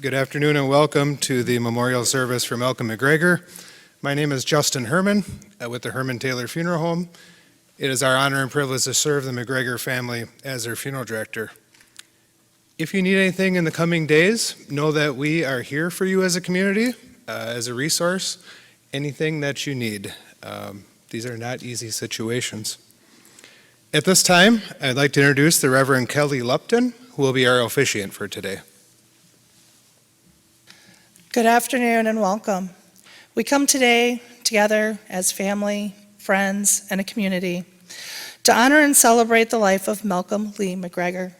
Good afternoon and welcome to the memorial service for Malcom McGregor. My name is Justin Herman with the Herman Taylor Funeral Home. It is our honor and privilege to serve the McGregor family as their funeral director. If you need anything in the coming days, know that we are here for you as a community, as a resource, anything that you need. These are not easy situations. At this time, I'd like to introduce the Reverend Kelly Lupton, who will be our officiant for today. Good afternoon and welcome. We come today together as family, friends, and a community to honor and celebrate the life of Malcom Lee McGregor.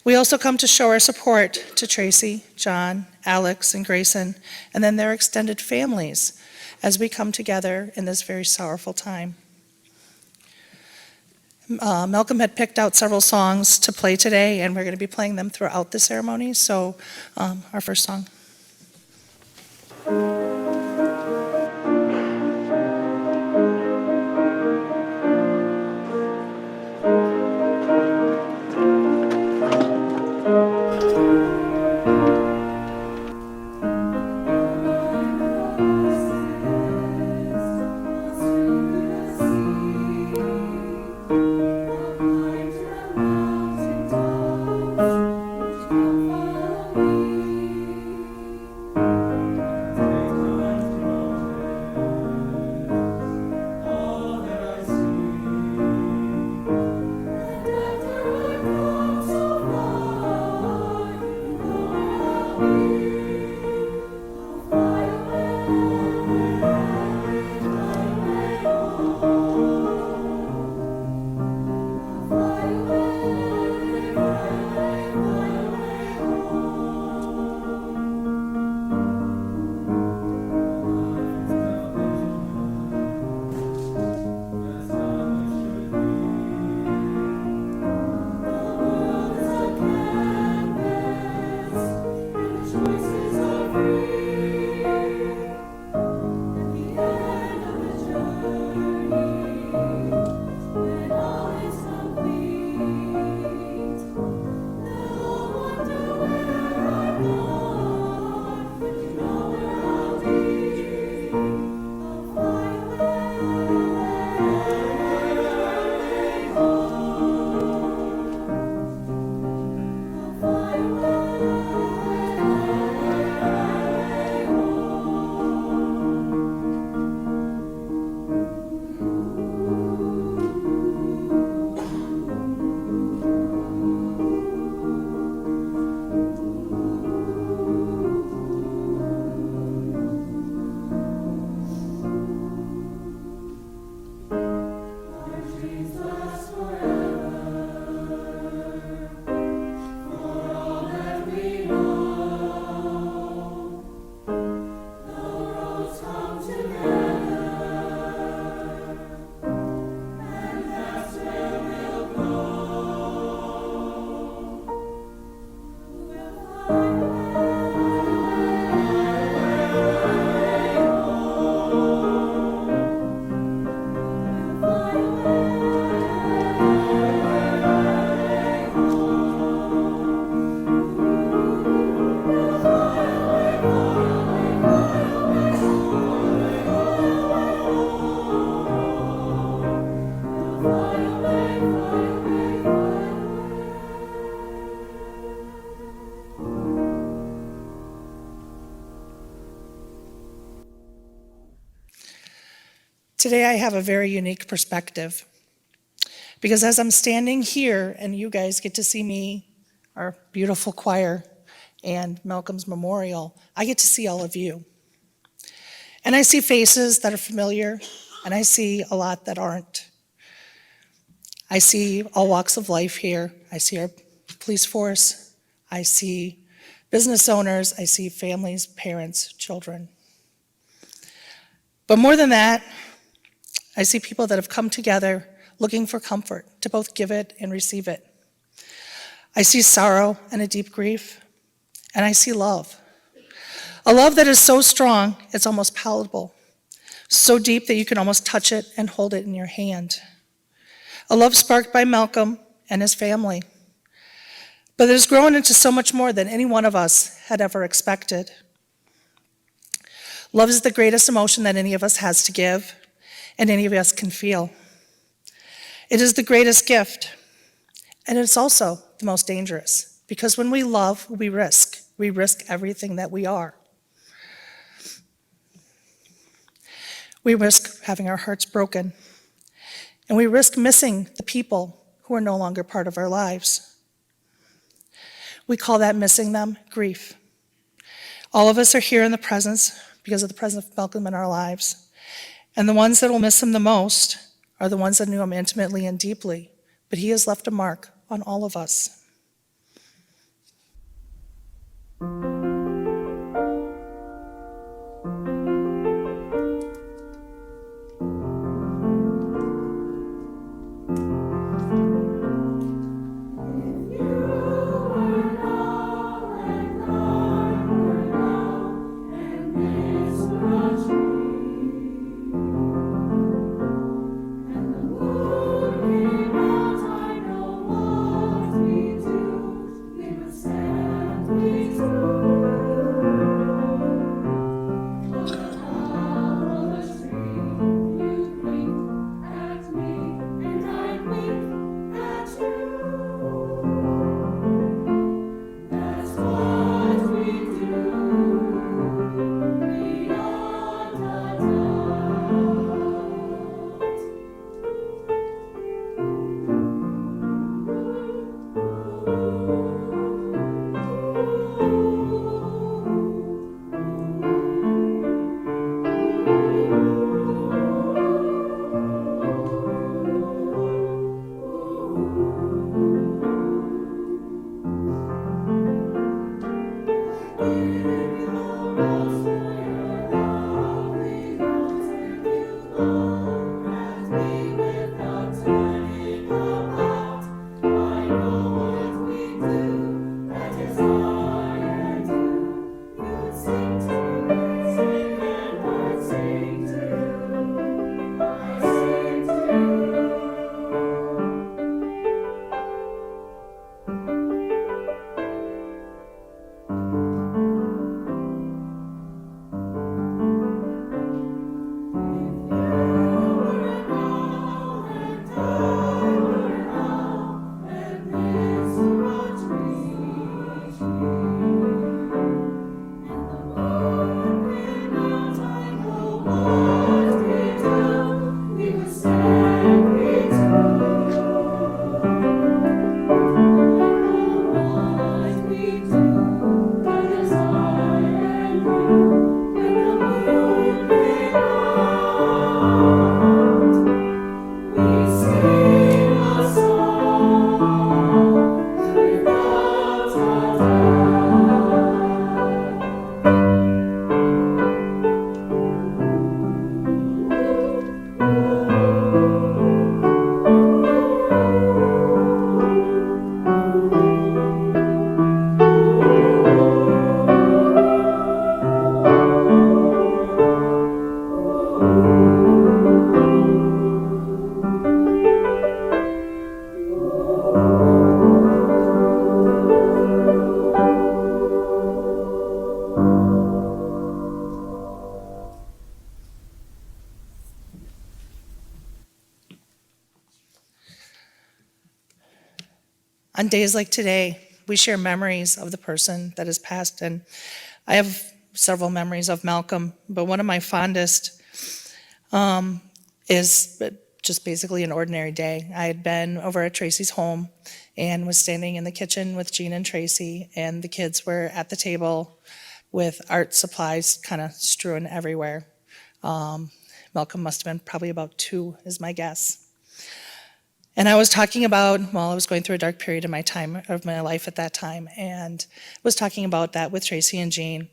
We also come to show our support to Tracy, John, Alex, and Grayson, and then their extended families as we come together in this very sorrowful time. Malcom had picked out several songs to play today, and we're going to be playing them throughout the ceremony. So our first song. Today I have a very unique perspective because as I'm standing here and you guys get to see me, our beautiful choir, and Malcom's memorial, I get to see all of you. And I see faces that are familiar, and I see a lot that aren't. I see all walks of life here. I see our police force. I see business owners. I see families, parents, children. But more than that, I see people that have come together looking for comfort to both give it and receive it. I see sorrow and a deep grief, and I see love. A love that is so strong, it's almost palatable, so deep that you can almost touch it and hold it in your hand. A love sparked by Malcom and his family. But it has grown into so much more than any one of us had ever expected. Love is the greatest emotion that any of us has to give and any of us can feel. It is the greatest gift, and it's also the most dangerous, because when we love, we risk. We risk everything that we are. We risk having our hearts broken, and we risk missing the people who are no longer part of our lives. We call that missing them grief. All of us are here in the presence because of the presence of Malcom in our lives, and the ones that will miss him the most are the ones that knew him intimately and deeply, but he has left a mark on all of us. On days like today, we share memories of the person that has passed, and I have several memories of Malcom, but one of my fondest is just basically an ordinary day. I had been over at Tracy's home and was standing in the kitchen with Jean and Tracy, and the kids were at the table with art supplies kind of strewn everywhere. Malcom must have been probably about 2, is my guess. And I was talking about, well, I was going through a dark period of my life at that time, and was talking about that with Tracy and Jean.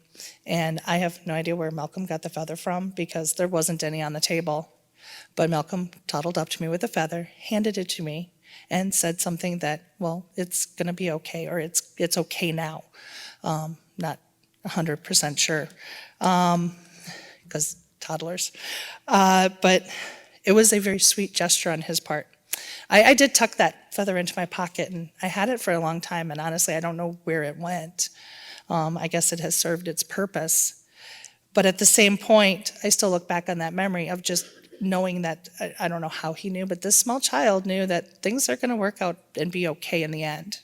And I have no idea where Malcom got the feather from, because there wasn't any on the table. But Malcom toddled up to me with a feather, handed it to me, and said something that, well, it's going to be okay, or it's okay now. Not 100% sure, because toddlers. But it was a very sweet gesture on his part. I did tuck that feather into my pocket, and I had it for a long time, and honestly, I don't know where it went. I guess it has served its purpose. But at the same point, I still look back on that memory of just knowing that, I don't know how he knew, but this small child knew that things are going to work out and be okay in the end.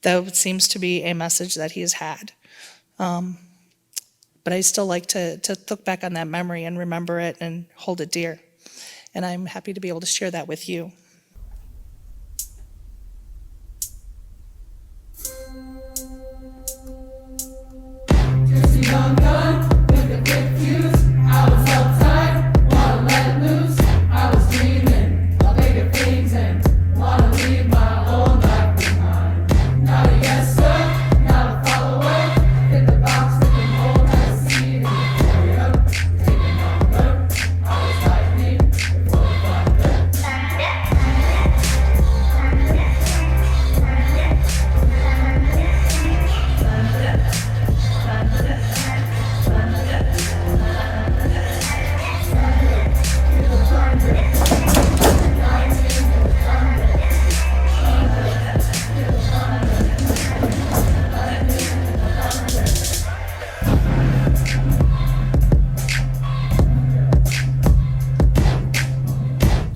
That seems to be a message that he has had. But I still like to look back on that memory and remember it and hold it dear. And I'm happy to be able to share that with you. Just a young gun with a quick fuse. I was uptight, wanna let it loose. I was dreaming of bigger things and wanna leave my own life behind. Not a yes sir, not a follower. Hit the box with the mold I see it. Hurry up, take a number. I was lightning before thunder.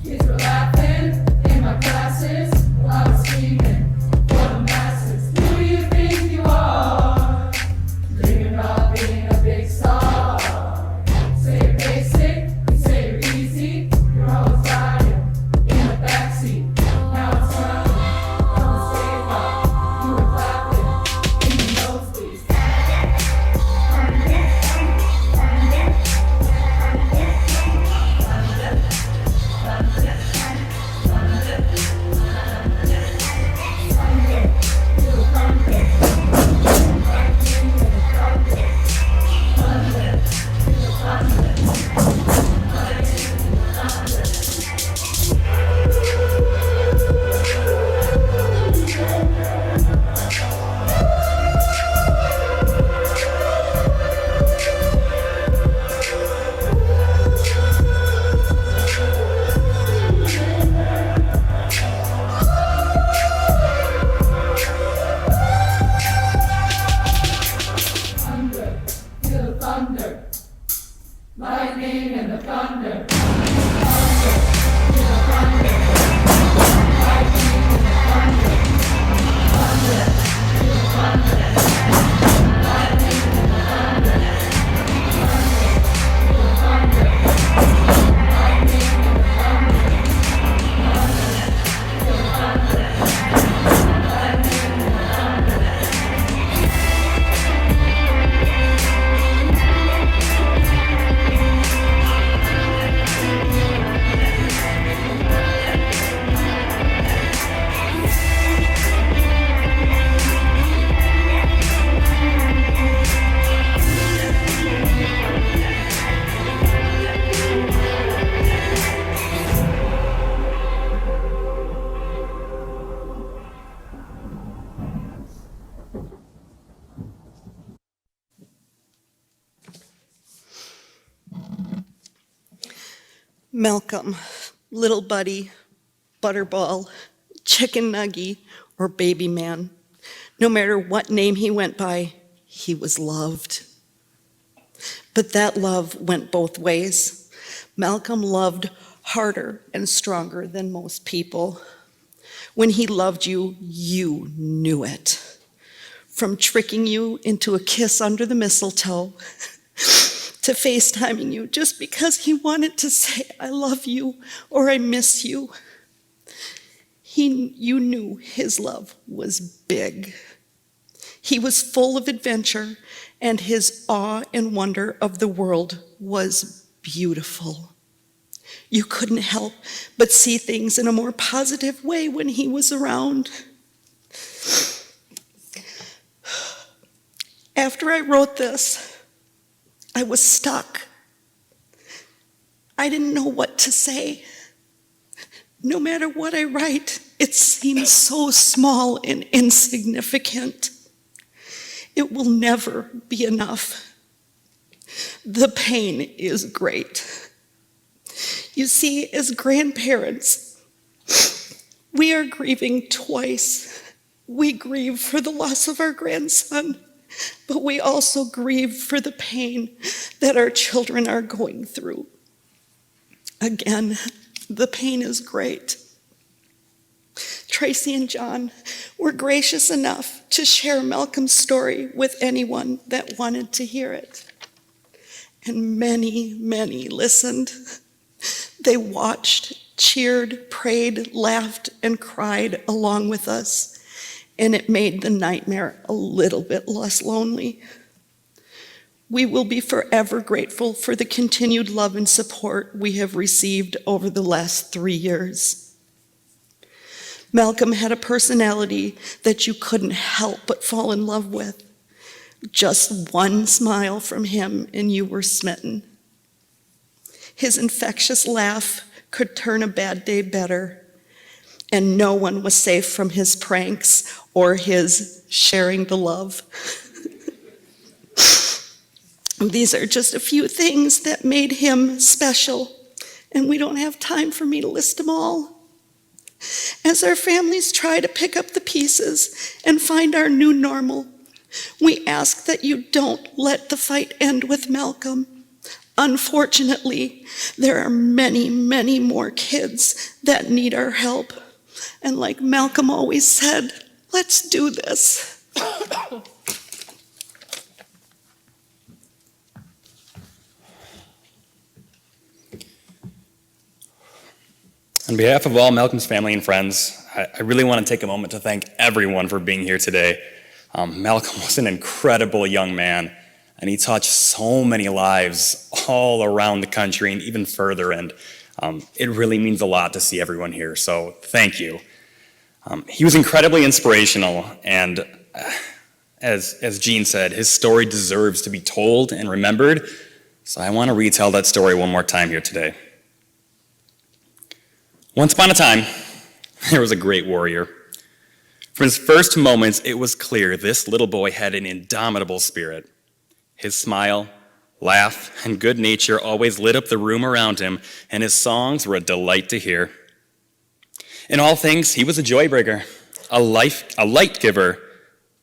Kids were laughing in my classes while I was screaming for the masses. Who do you think you are? Dreaming about being a big star. Say you're basic, you say you're easy. You're always riding in the backseat. Now it's running from the state park. You were clapping in the nosebleeds. Thunder, feel the thunder, lightning and the thunder. Malcom, little buddy, butterball, chicken nuggy, or baby man. No matter what name he went by, he was loved. But that love went both ways. Malcom loved harder and stronger than most people. When he loved you, you knew it. From tricking you into a kiss under the mistletoe, to FaceTiming you just because he wanted to say, I love you or I miss you. You knew his love was big. He was full of adventure, and his awe and wonder of the world was beautiful. You couldn't help but see things in a more positive way when he was around. After I wrote this, I was stuck. I didn't know what to say. No matter what I write, it seems so small and insignificant. It will never be enough. The pain is great. You see, as grandparents, We are grieving twice. We grieve for the loss of our grandson, but we also grieve for the pain that our children are going through. Again, the pain is great. Tracy and John were gracious enough to share Malcom's story with anyone that wanted to hear it. And many, many listened. They watched, cheered, prayed, laughed, and cried along with us. And it made the nightmare a little bit less lonely. We will be forever grateful for the continued love and support we have received over the last 3 years. Malcom had a personality that you couldn't help but fall in love with. Just one smile from him and you were smitten. His infectious laugh could turn a bad day better, and no one was safe from his pranks or his sharing the love. These are just a few things that made him special, and we don't have time for me to list them all. As our families try to pick up the pieces and find our new normal, we ask that you don't let the fight end with Malcom. Unfortunately, there are many, many more kids that need our help. And like Malcom always said, let's do this. On behalf of all Malcom's family and friends, I really want to take a moment to thank everyone for being here today. Malcom was an incredible young man, and he touched so many lives all around the country and even further, and it really means a lot to see everyone here, so thank you. He was incredibly inspirational, and as Gene said, his story deserves to be told and remembered, so I want to retell that story one more time here today. Once upon a time, there was a great warrior. From his first moments, it was clear this little boy had an indomitable spirit. His smile, laugh, and good nature always lit up the room around him, and his songs were a delight to hear. In all things, he was a joy bringer, a light giver,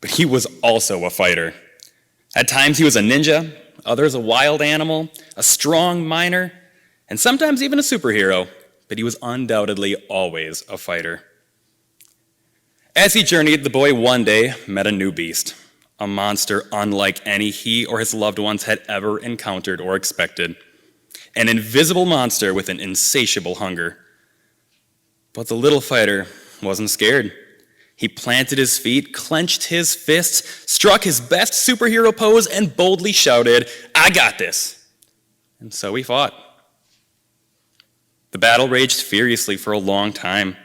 but he was also a fighter. At times he was a ninja, others a wild animal, a strong miner, and sometimes even a superhero, but he was undoubtedly always a fighter. As he journeyed, the boy one day met a new beast, a monster unlike any he or his loved ones had ever encountered or expected, an invisible monster with an insatiable hunger. But the little fighter wasn't scared. He planted his feet, clenched his fists, struck his best superhero pose, and boldly shouted, "I got this!" And so he fought. The battle raged furiously for a long time.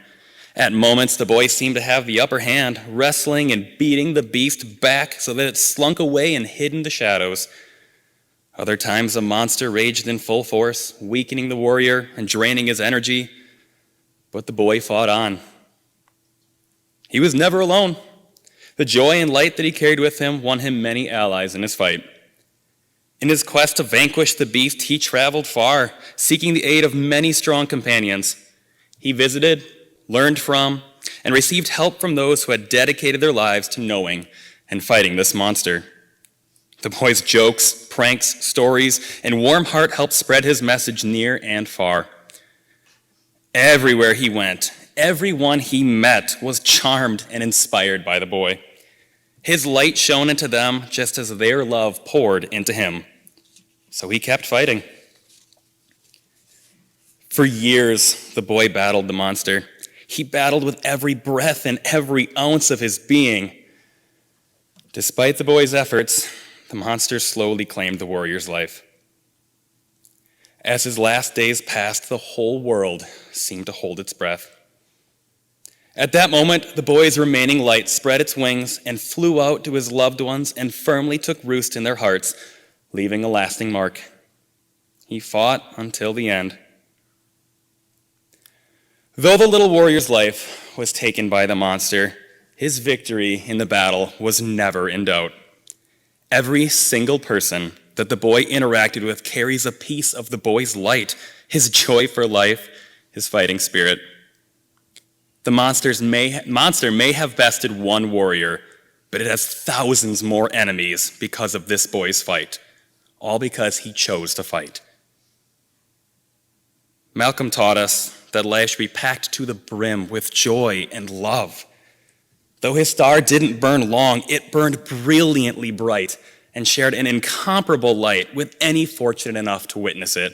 At moments, the boy seemed to have the upper hand, wrestling and beating the beast back so that it slunk away and hid in the shadows. Other times, the monster raged in full force, weakening the warrior and draining his energy. But the boy fought on. He was never alone. The joy and light that he carried with him won him many allies in his fight. In his quest to vanquish the beast, he traveled far, seeking the aid of many strong companions. He visited, learned from, and received help from those who had dedicated their lives to knowing and fighting this monster. The boy's jokes, pranks, stories, and warm heart helped spread his message near and far. Everywhere he went, everyone he met was charmed and inspired by the boy. His light shone into them just as their love poured into him. So he kept fighting. For years, the boy battled the monster. He battled with every breath and every ounce of his being. Despite the boy's efforts, the monster slowly claimed the warrior's life. As his last days passed, the whole world seemed to hold its breath. At that moment, the boy's remaining light spread its wings and flew out to his loved ones and firmly took roost in their hearts, leaving a lasting mark. He fought until the end. Though the little warrior's life was taken by the monster, his victory in the battle was never in doubt. Every single person that the boy interacted with carries a piece of the boy's light, his joy for life, his fighting spirit. The monster may have bested one warrior, but it has thousands more enemies because of this boy's fight, all because he chose to fight. Malcom taught us that life should be packed to the brim with joy and love. Though his star didn't burn long, it burned brilliantly bright and shared an incomparable light with any fortunate enough to witness it.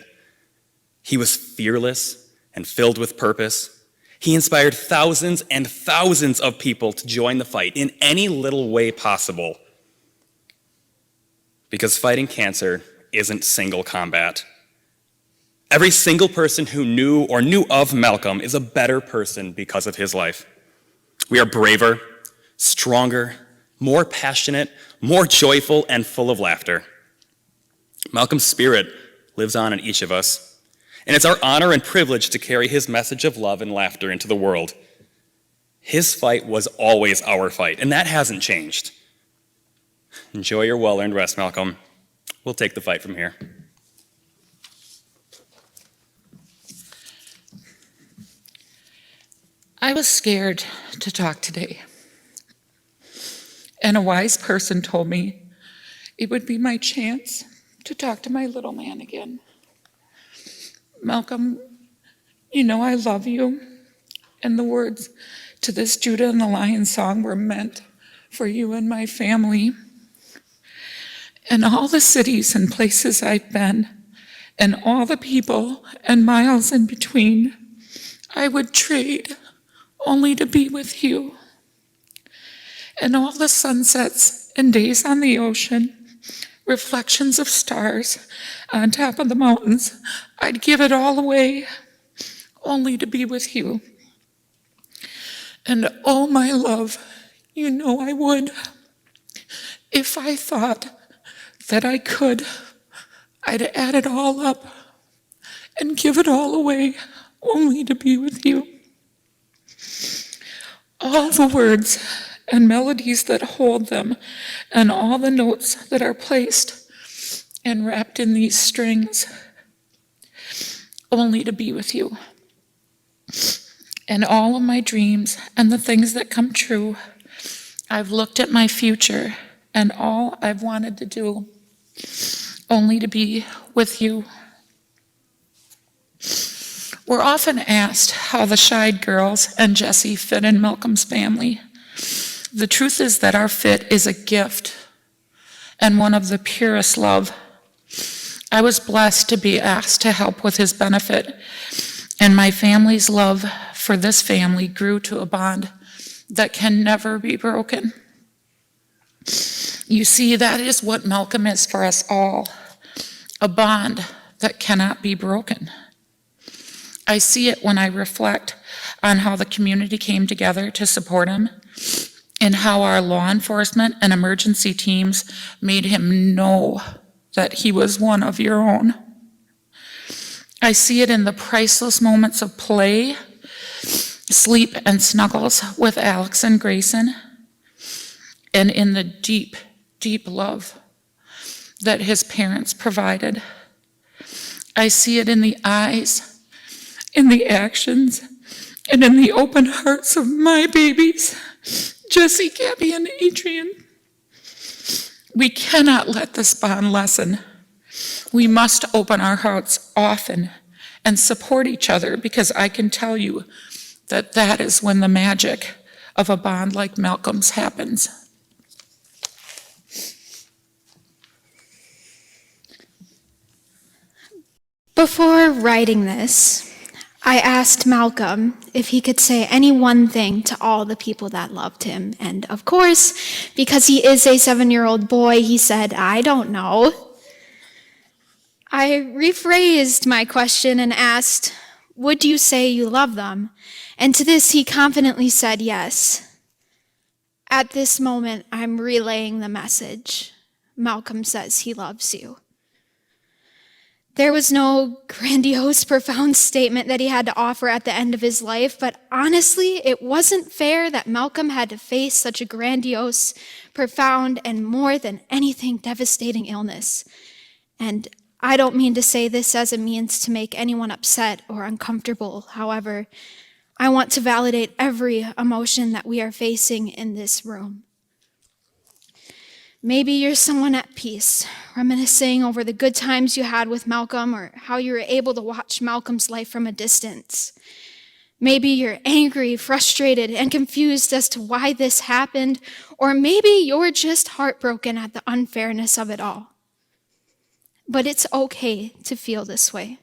He was fearless and filled with purpose. He inspired thousands and thousands of people to join the fight in any little way possible. Because fighting cancer isn't single combat. Every single person who knew or knew of Malcom is a better person because of his life. We are braver, stronger, more passionate, more joyful, and full of laughter. Malcom's spirit lives on in each of us. And it's our honor and privilege to carry his message of love and laughter into the world. His fight was always our fight, and that hasn't changed. Enjoy your well-earned rest, Malcom. We'll take the fight from here. I was scared to talk today. And a wise person told me it would be my chance to talk to my little man again. Malcom, you know I love you, and the words to this Judah and the Lion song were meant for you and my family. And all the cities and places I've been, and all the people and miles in between, I would trade only to be with you. And all the sunsets and days on the ocean, reflections of stars on top of the mountains, I'd give it all away only to be with you. And oh, my love, you know I would. If I thought that I could, I'd add it all up and give it all away only to be with you. All the words and melodies that hold them, and all the notes that are placed and wrapped in these strings, only to be with you. And all of my dreams and the things that come true, I've looked at my future and all I've wanted to do, only to be with you. We're often asked how the Scheid girls and Jesse fit in Malcom's family. The truth is that our fit is a gift and one of the purest love. I was blessed to be asked to help with his benefit, and my family's love for this family grew to a bond that can never be broken. You see, that is what Malcom is for us all, a bond that cannot be broken. I see it when I reflect on how the community came together to support him, and how our law enforcement and emergency teams made him know that he was one of your own. I see it in the priceless moments of play, sleep, and snuggles with Alex and Grayson, and in the deep, deep love that his parents provided. I see it in the eyes, in the actions, and in the open hearts of my babies, Jesse, Gabby, and Adrian. We cannot let this bond lessen. We must open our hearts often and support each other, because I can tell you that that is when the magic of a bond like Malcom's happens. Before writing this, I asked Malcom if he could say any one thing to all the people that loved him. And of course, because he is a 7-year-old boy, he said, "I don't know." I rephrased my question and asked, "Would you say you love them?" And to this, he confidently said yes. At this moment, I'm relaying the message. Malcom says he loves you. There was no grandiose, profound statement that he had to offer at the end of his life, but honestly, it wasn't fair that Malcom had to face such a grandiose, profound, and more than anything devastating illness. And I don't mean to say this as a means to make anyone upset or uncomfortable. However, I want to validate every emotion that we are facing in this room. Maybe you're someone at peace, reminiscing over the good times you had with Malcolm or how you were able to watch Malcolm's life from a distance. Maybe you're angry, frustrated, and confused as to why this happened, or maybe you're just heartbroken at the unfairness of it all. But it's okay to feel this way.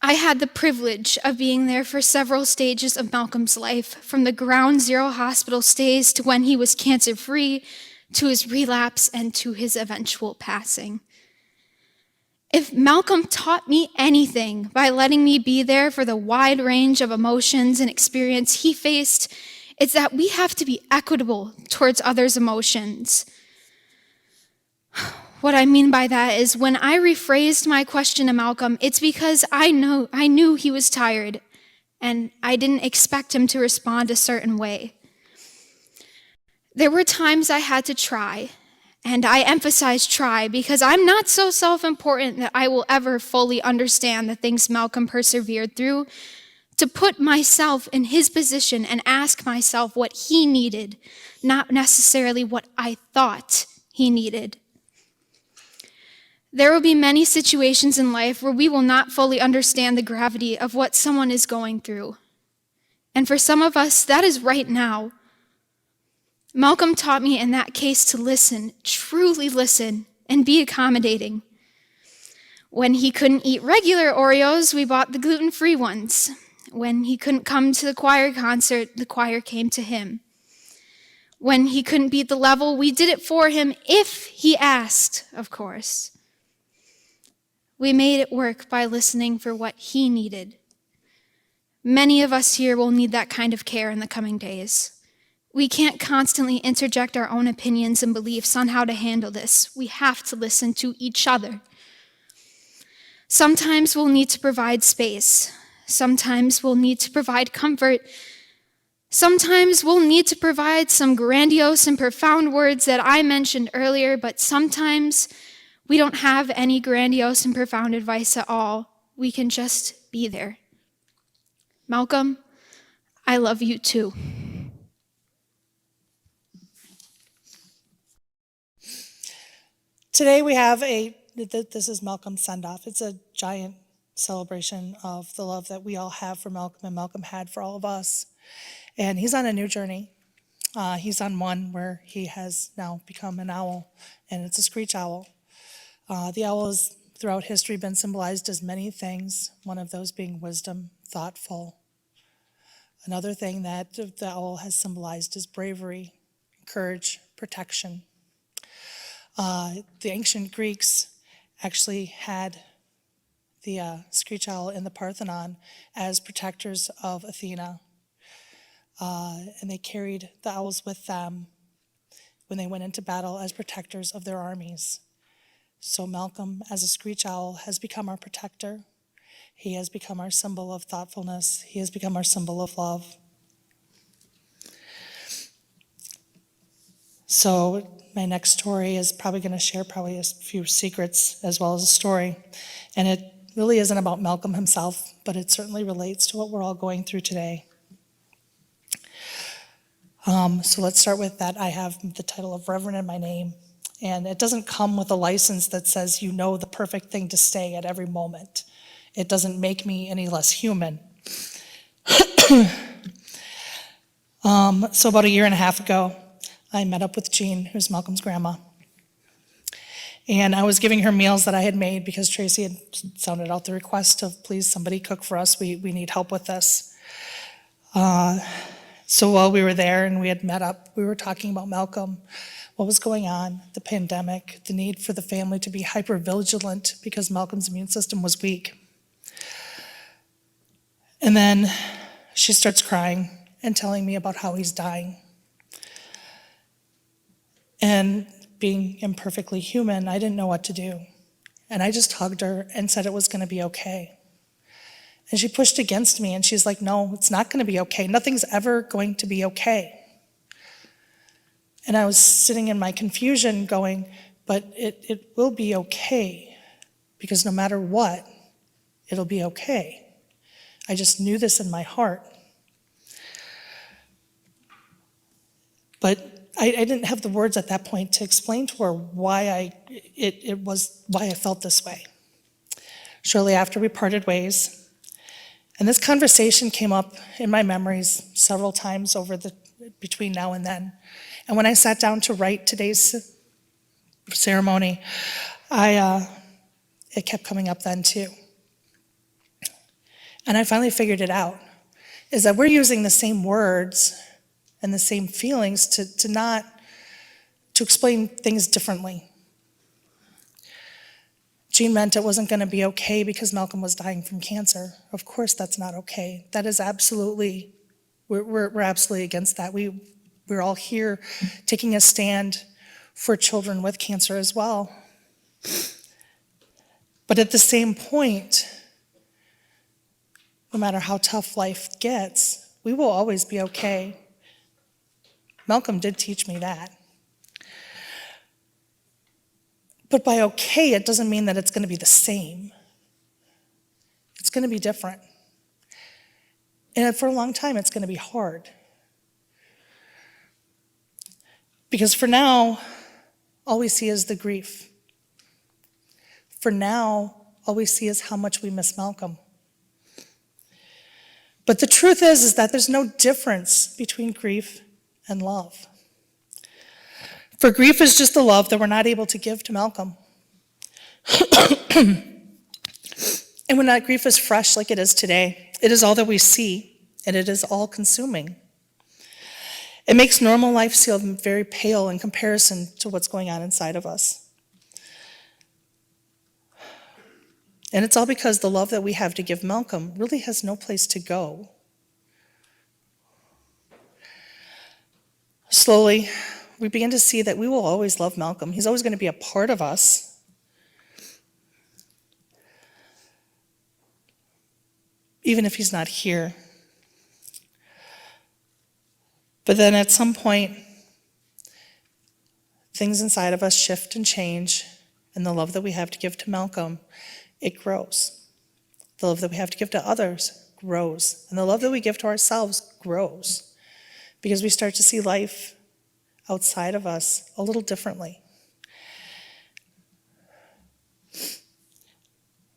I had the privilege of being there for several stages of Malcolm's life, from the ground zero hospital stays to when he was cancer-free, to his relapse, and to his eventual passing. If Malcolm taught me anything by letting me be there for the wide range of emotions and experience he faced, it's that we have to be equitable towards others' emotions. What I mean by that is when I rephrased my question to Malcolm, it's because I knew he was tired, and I didn't expect him to respond a certain way. There were times I had to try, and I emphasize try because I'm not so self-important that I will ever fully understand the things Malcolm persevered through, to put myself in his position and ask myself what he needed, not necessarily what I thought he needed. There will be many situations in life where we will not fully understand the gravity of what someone is going through. And for some of us, that is right now. Malcolm taught me in that case to listen, truly listen, and be accommodating. When he couldn't eat regular Oreos, we bought the gluten-free ones. When he couldn't come to the choir concert, the choir came to him. When he couldn't beat the level, we did it for him if he asked, of course. We made it work by listening for what he needed. Many of us here will need that kind of care in the coming days. We can't constantly interject our own opinions and beliefs on how to handle this. We have to listen to each other. Sometimes we'll need to provide space. Sometimes we'll need to provide comfort. Sometimes we'll need to provide some grandiose and profound words that I mentioned earlier, but sometimes we don't have any grandiose and profound advice at all. We can just be there. Malcolm, I love you too. Today we have this is Malcolm's send-off. It's a giant celebration of the love that we all have for Malcolm and Malcolm had for all of us. And he's on a new journey. He's on one where he has now become an owl, and it's a screech owl. The owl has throughout history been symbolized as many things, one of those being wisdom, thoughtful. Another thing that the owl has symbolized is bravery, courage, protection. The ancient Greeks actually had the screech owl in the Parthenon as protectors of Athena. And they carried the owls with them when they went into battle as protectors of their armies. So Malcolm, as a screech owl, has become our protector. He has become our symbol of thoughtfulness. He has become our symbol of love. So my next story is probably going to share a few secrets as well as a story. And it really isn't about Malcolm himself, but it certainly relates to what we're all going through today. So let's start with that. I have the title of Reverend in my name. And it doesn't come with a license that says you know the perfect thing to say at every moment. It doesn't make me any less human. So about a year and a half ago, I met up with Jean, who's Malcolm's grandma. And I was giving her meals that I had made because Tracy had sounded out the request of, please, somebody cook for us. We need help with this. So while we were there and we had met up, we were talking about Malcolm, what was going on, the pandemic, the need for the family to be hyper-vigilant because Malcolm's immune system was weak. And then she starts crying and telling me about how he's dying. And being imperfectly human, I didn't know what to do. And I just hugged her and said it was going to be okay. And she pushed against me and she's like, no, it's not going to be okay. Nothing's ever going to be okay. And I was sitting in my confusion going, but it will be okay, because no matter what, it'll be okay. I just knew this in my heart. But I didn't have the words at that point to explain to her why I felt this way. Shortly after we parted ways, and this conversation came up in my memories several times between now and then. And when I sat down to write today's ceremony, it kept coming up then too. And I finally figured it out, is that we're using the same words and the same feelings to explain things differently. Jean meant it wasn't going to be okay because Malcom was dying from cancer. Of course that's not okay. That is absolutely, we're absolutely against that. We're all here taking a stand for children with cancer as well. But at the same point, no matter how tough life gets, we will always be okay. Malcom did teach me that. But by okay, it doesn't mean that it's going to be the same. It's going to be different. And for a long time, it's going to be hard. Because for now, all we see is the grief. For now, all we see is how much we miss Malcom. But the truth is that there's no difference between grief and love. For grief is just the love that we're not able to give to Malcom. And when that grief is fresh like it is today, it is all that we see, and it is all consuming. It makes normal life seem very pale in comparison to what's going on inside of us. And it's all because the love that we have to give Malcom really has no place to go. Slowly, we begin to see that we will always love Malcom. He's always going to be a part of us. Even if he's not here. But then at some point, things inside of us shift and change, and the love that we have to give to Malcom, it grows. The love that we have to give to others grows, and the love that we give to ourselves grows, because we start to see life outside of us a little differently.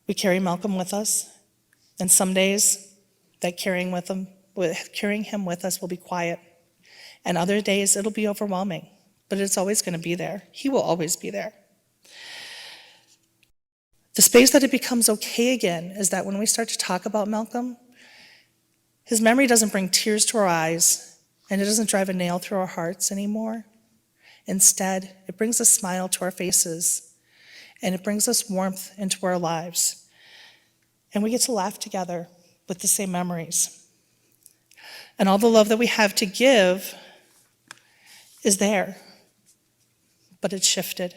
We carry Malcom with us, and some days that carrying him with us will be quiet, and other days it'll be overwhelming, but it's always going to be there. He will always be there. The space that it becomes okay again is that when we start to talk about Malcom, his memory doesn't bring tears to our eyes, and it doesn't drive a nail through our hearts anymore. Instead, it brings a smile to our faces, and it brings us warmth into our lives. And we get to laugh together with the same memories. And all the love that we have to give is there, but it's shifted.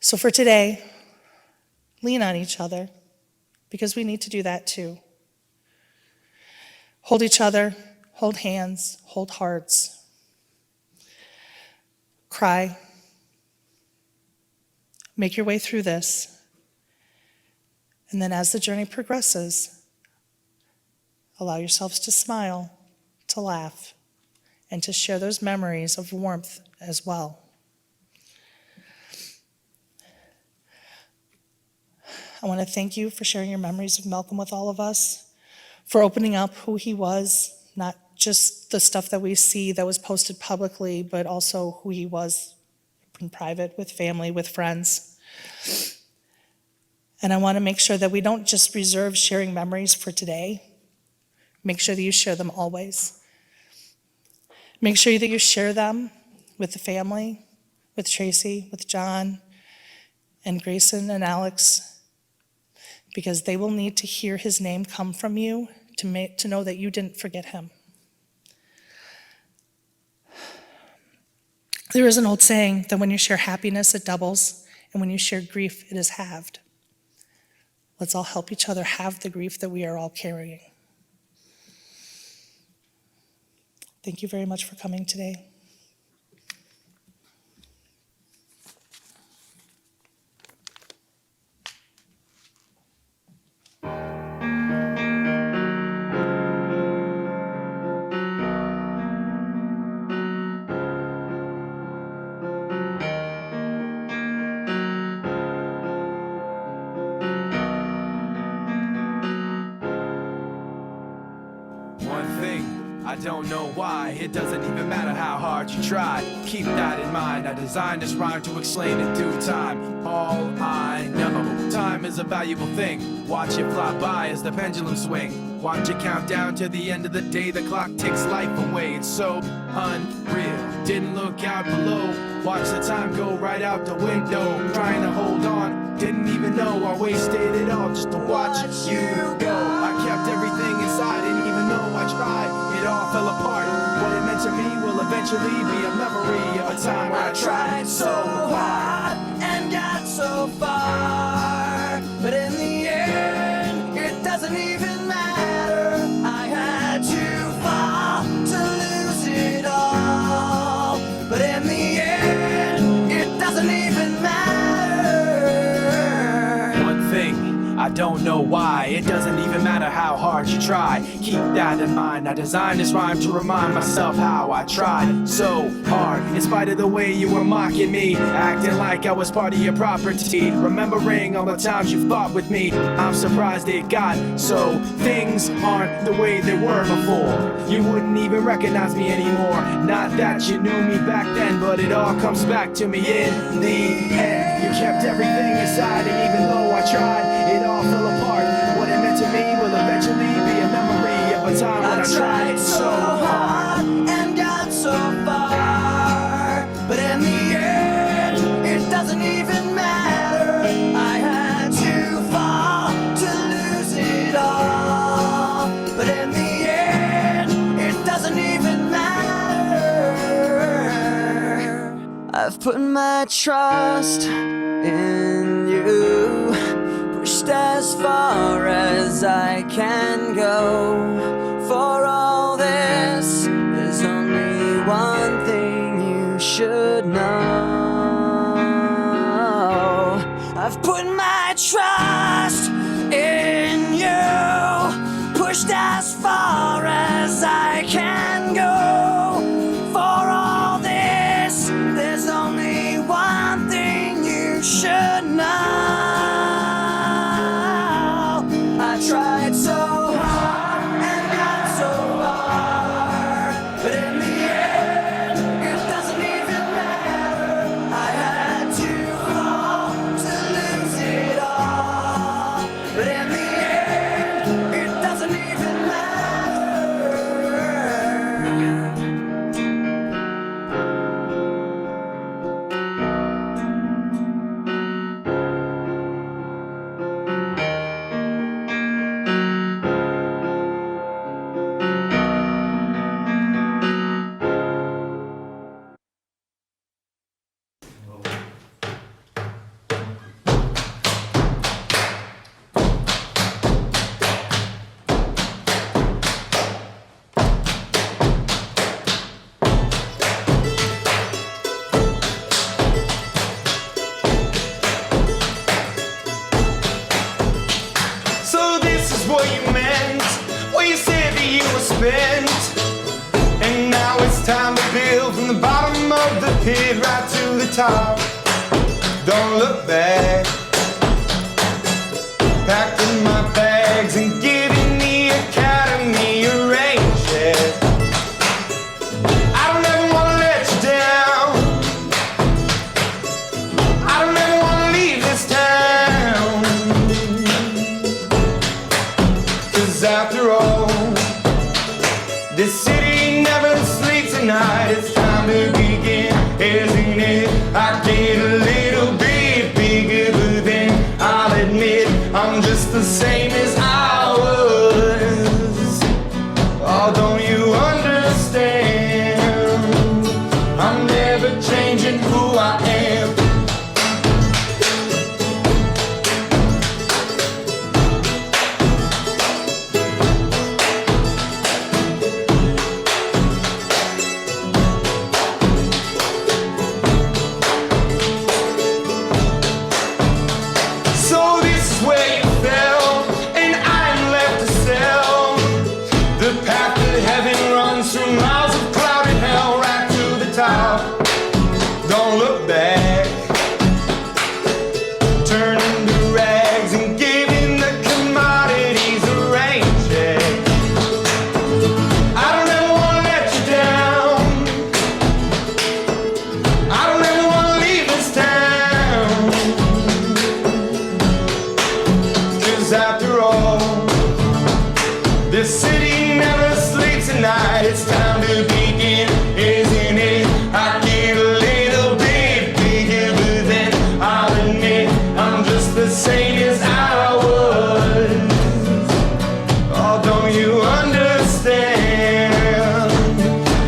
So for today, lean on each other, because we need to do that too. Hold each other, hold hands, hold hearts. Cry. Make your way through this. And then as the journey progresses, allow yourselves to smile, to laugh, and to share those memories of warmth as well. I want to thank you for sharing your memories of Malcom with all of us, for opening up who he was, not just the stuff that we see that was posted publicly, but also who he was in private, with family, with friends. And I want to make sure that we don't just reserve sharing memories for today. Make sure that you share them always. Make sure that you share them with the family, with Tracy, with John, and Grayson and Alex, because they will need to hear his name come from you to know that you didn't forget him. There is an old saying that when you share happiness, it doubles, and when you share grief, it is halved. Let's all help each other have the grief that we are all carrying. Thank you very much for coming today. I don't know why, it doesn't even matter how hard you try. Keep that in mind, I designed this rhyme to explain in due time. All I know, time is a valuable thing. Watch it fly by as the pendulum swing. Watch it count down to the end of the day. The clock takes life away, it's so unreal. Didn't look out below, watch the time go right out the window. Trying to hold on, didn't even know I wasted it all just to watch you go. I kept everything inside, didn't even know I tried. It all fell apart. What it meant to me will eventually be a memory of a time where I tried so hard and got so far. But in the end, it doesn't even matter. I had to fall to lose it all. But in the end, it doesn't even matter. One thing, I don't know why. It doesn't even matter how hard you try. Keep that in mind. I designed this rhyme to remind myself how I tried so hard. In spite of the way you were mocking me, acting like I was part of your property. Remembering all the times you fought with me, I'm surprised it got so. Things aren't the way they were before. You wouldn't even recognize me anymore. Not that you knew me back then, but it all comes back to me in the end. You kept everything inside, and even though I tried, it all fell apart. What it meant to me will eventually be a memory of a time when I tried so hard and got so far. But in the end, it doesn't even matter. I had to fall to lose it all. But in the end, it doesn't even matter. I've put my trust in you, pushed as far as I can go. For all this, there's only one thing you should know. I've put my trust in you, pushed as far as I can go. For all this, there's only one thing you should know. I tried so hard and got so far, but in the end, it doesn't even matter. I had to fall to lose it all, but in the end, it doesn't even matter. So this is what you meant when you said that you were spent. And now it's time to build from the bottom of the pit right to the top. Don't look back. Packing my bags and giving the academy a rain check. I don't ever wanna let you down. I don't ever wanna leave this town. 'Cause after all, this city never sleeps at night. It's time to begin, isn't it? I get a little bit bigger, but then I'll admit I'm just the same as I was. Oh, don't you understand? I'm never changing who I am. So this is where you fell, and I'm left to sell the path that it's time to begin, isn't it? I get a little bit bigger, but then I'll admit I'm just the same as I was. Oh, don't you understand?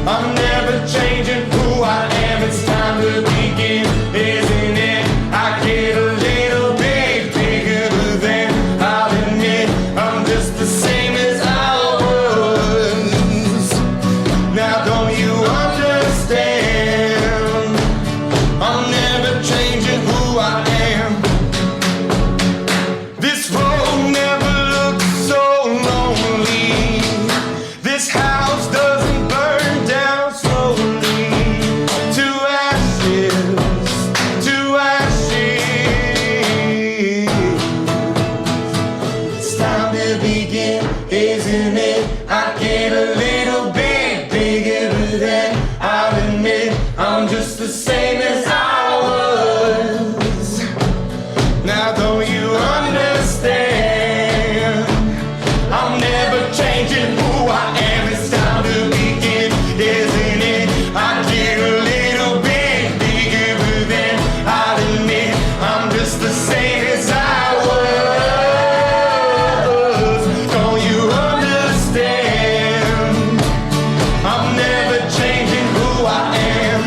I'm never changing who I am. It's time to begin, isn't it? I get a little bit bigger, but then I'll admit I'm just the same as I was. Now don't you understand? I'm never changing who I am. This road never looked so lonely. This house doesn't burn down slowly. To ashes, to ashes. It's time to begin, isn't it? I get a little bit bigger, but then I'll admit I'm just the same as I was. Now don't you understand? I'm never changing who I am. It's time to begin, isn't it? I get a little bit bigger, but then I'll admit I'm just the same as I was. Don't you understand? I'm never changing who I am.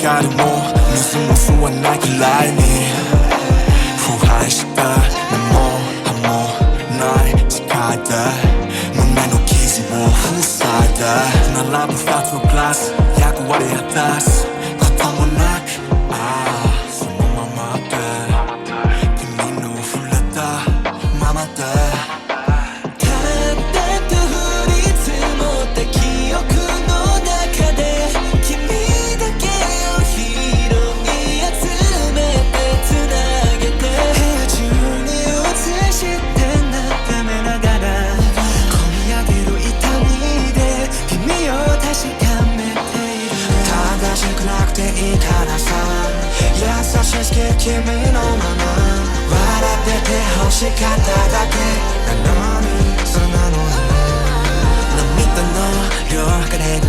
光も水も吸わないくらいに腐敗した目も歯もない世界で胸の傷を塞いで並ぶ二つのグラス役割果たすこともなくそのままで君の触れたままで優しく君のまま笑ってて欲しかっただけなのにそれなのに涙の量がれる